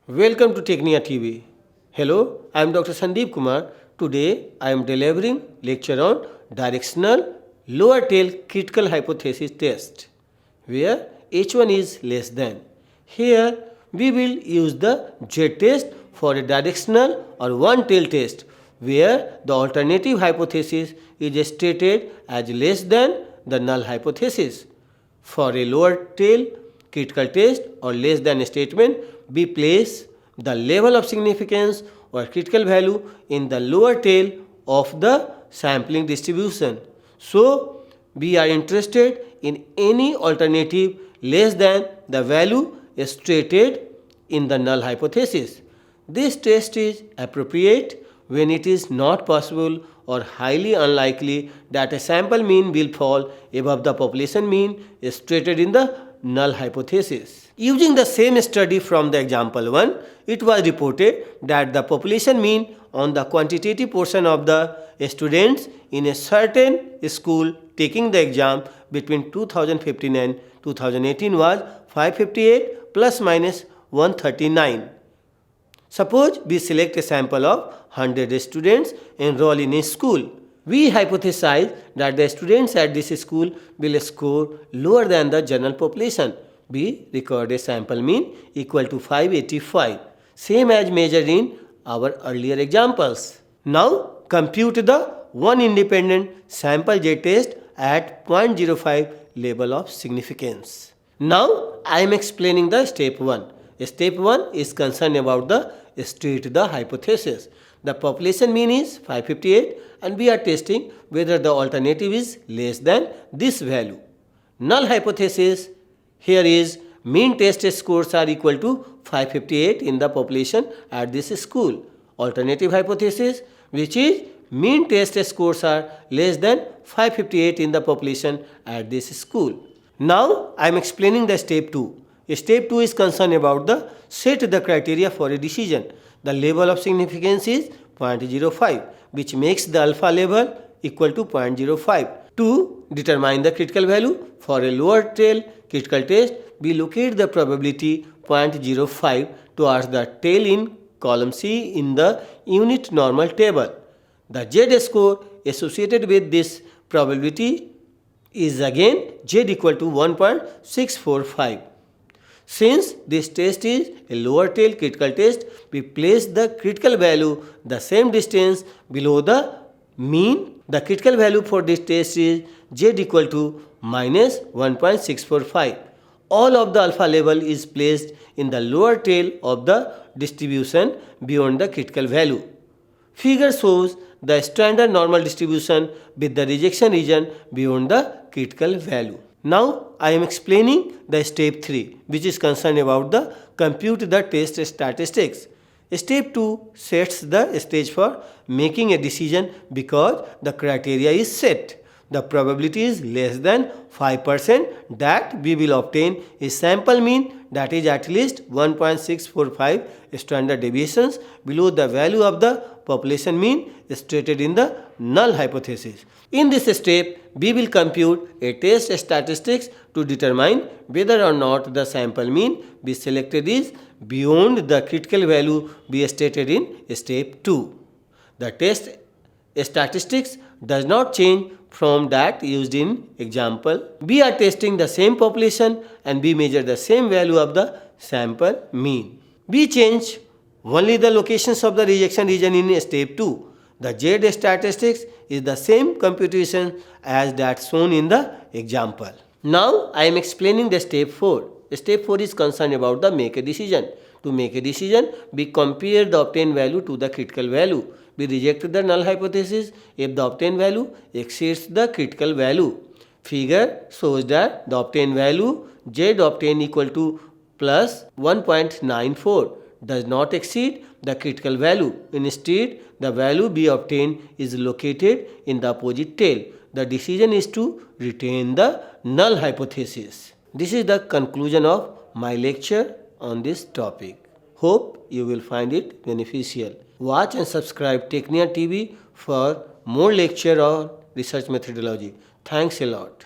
Welcome to Technia TV. Hello, I am Dr. Sandeep Kumar. Today I am delivering lecture on directional lower tail critical hypothesis test where h1 is less than. Here we will use the Z test for a directional or one tail test where the alternative hypothesis is stated as less than the null hypothesis. For a lower tail critical test or less than statement, we place the level of significance or critical value in the lower tail of the sampling distribution. So, we are interested in any alternative less than the value stated in the null hypothesis. This test is appropriate when it is not possible or highly unlikely that a sample mean will fall above the population mean stated in the null hypothesis. Using the same study from the example 1, it was reported that the population mean on the quantitative portion of the students in a certain school taking the exam between 2015 and 2018 was 558 plus minus 139. Suppose we select a sample of 100 students enroll in a school. We hypothesize that the students at this school will score lower than the general population. We record a sample mean equal to 585, same as measured in our earlier examples. Now compute the one independent sample Z test at 0.05 level of significance. Now I am explaining the step 1. Step 1 is concerned about the state the hypothesis. The population mean is 558 and we are testing whether the alternative is less than this value. Null hypothesis here is mean test scores are equal to 558 in the population at this school. Alternative hypothesis which is mean test scores are less than 558 in the population at this school. Now I am explaining the step 2. Step 2 is concerned about the set the criteria for a decision. The level of significance is 0.05 which makes the alpha level equal to 0.05. To determine the critical value for a lower tail critical test, we locate the probability 0.05 towards the tail in column C in the unit normal table. The Z score associated with this probability is again Z equal to 1.645. Since this test is a lower tail critical test, we place the critical value the same distance below the mean. The critical value for this test is Z equal to minus 1.645. All of the alpha level is placed in the lower tail of the distribution beyond the critical value. Figure shows the standard normal distribution with the rejection region beyond the critical value. Now I am explaining the step 3 which is concerned about the compute the test statistics. Step 2 sets the stage for making a decision because the criteria is set. The probability is less than 5% that we will obtain a sample mean that is at least 1.645 standard deviations below the value of the population mean stated in the null hypothesis. In this step, we will compute a test statistics to determine whether or not the sample mean we selected is beyond the critical value we stated in step 2. The test statistics does not change from that used in example. We are testing the same population and we measure the same value of the sample mean. We change only the locations of the rejection region in step 2. The Z statistics is the same computation as that shown in the example. Now I am explaining the step 4. Step 4 is concerned about the make a decision. To make a decision, we compare the obtained value to the critical value. We reject the null hypothesis if the obtained value exceeds the critical value. Figure shows that the obtained value Z obtained equal to plus 1.94 does not exceed the critical value. Instead, the value we obtained is located in the opposite tail. The decision is to retain the null hypothesis. This is the conclusion of my lecture on this topic. Hope you will find it beneficial. Watch and subscribe Technia TV for more lecture on research methodology. Thanks a lot.